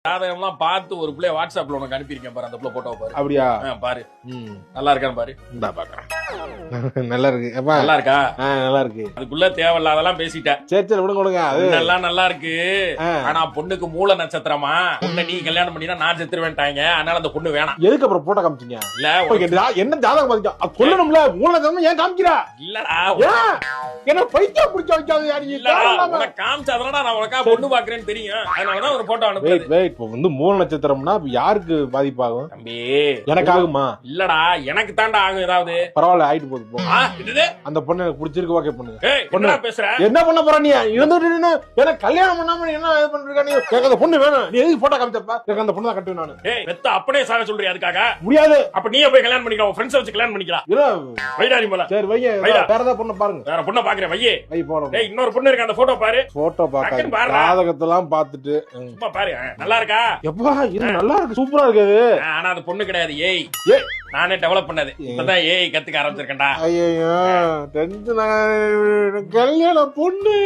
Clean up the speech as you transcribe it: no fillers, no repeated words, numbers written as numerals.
சாதகம்லாம் பார்த்து ஒரு பிள்ளைய வாட்ஸ்அப்ல உனக்கு அனுப்பியிருக்கேன் பாரு, அந்த பிள்ளை போட்டோ பாரு. அப்படியா? பாரு நல்லா இருக்கான்னு பாரு. இந்தா பாக்குறேன். நல்லா இருக்கு. நல்லா இருக்கா? நல்லா இருக்கு. அதுக்குள்ள தேவையில்லாதெல்லாம் பேசிட்டேன். சரி விடுங்க. அதெல்லாம் நல்லா இருக்கு. ஆனா பொண்ணுக்கு மூல நட்சத்திரமா, பொண்ணை நீ கல்யாணம் பண்ணினா நான் செத்துருவேன்ட்டாங்க. அதனால அந்த பொண்ணு வேணாம். எதுக்கு அப்புறம் போட்டோ காமிச்சீங்க? இல்ல என்ன ஜாதகம் பாத்தீங்க சொல்லணும்ல. மூல நட்சத்திரம் ஏன் காமிக்கிறா? இல்லடா என்ன பைத்தியம் பிடிச்ச வைக்காத காமிச்சாதான் நான் உனக்கா பொண்ணு பாக்குறேன்னு தெரியும். அதனாலதான் ஒரு போட்டோ அனுப்புறேன். இப்போ வந்து மூல நட்சத்திரம்னா யாருக்கு பாதிப்பாகும்? தம்பி எனக்கு ஆகுமா? இல்லடா எனக்கு தாண்டா ஆகும். ஏதாவது பரவாயில்ல ஆயிட்டு போகுது. அந்த பொண்ணு எனக்கு பிடிச்சிருக்கு. ஓகே பொண்ணு பேசுற என்ன பண்ண போற நீ? இருந்துட்டு எனக்கு கல்யாணம் பண்ணாம என்ன இது பண்றீங்க? நீ எனக்கு அந்த பொண்ணு வேணும். நீ எதுக்கு போட்டோ காமிச்சப்பா? எனக்கு அந்த பொண்ணு தான் கட்டுவேன் நானு. பெத்த அப்படியே சாக சொல்றியா? அதுக்காக முடியாது. அப்ப நீயே போய் கல்யாணம் பண்ணிக்கலாம். ஃப்ரெண்ட்ஸ் வச்சு கல்யாணம் பண்ணிக்கலாம். இல்ல வைடாரி போல. சரி வைங்க. வேற ஏதாவது பொண்ணு பாருங்க. வேற பொண்ணை பாக்குறேன். வை போறோம். இன்னொரு பொண்ணு இருக்கு. அந்த போட்டோ பாரு. போட்டோ பாக்க ஜாதகத்தெல்லாம் பார்த்துட்டு சும்மா பாரு. நல்லா இருக்கா? எப்பா இது நல்லா இருக்கு. சூப்பரா இருக்கு. ஆனா அது பொண்ணு கிடையாது. ஏய் நானே டெவலப் பண்ணது. இப்பதான் ஏய் கத்துக்க ஆரம்பிச்சிருக்கேன்டா. ஐயோ டென்ஷன். கல்யாணம் பொண்ணு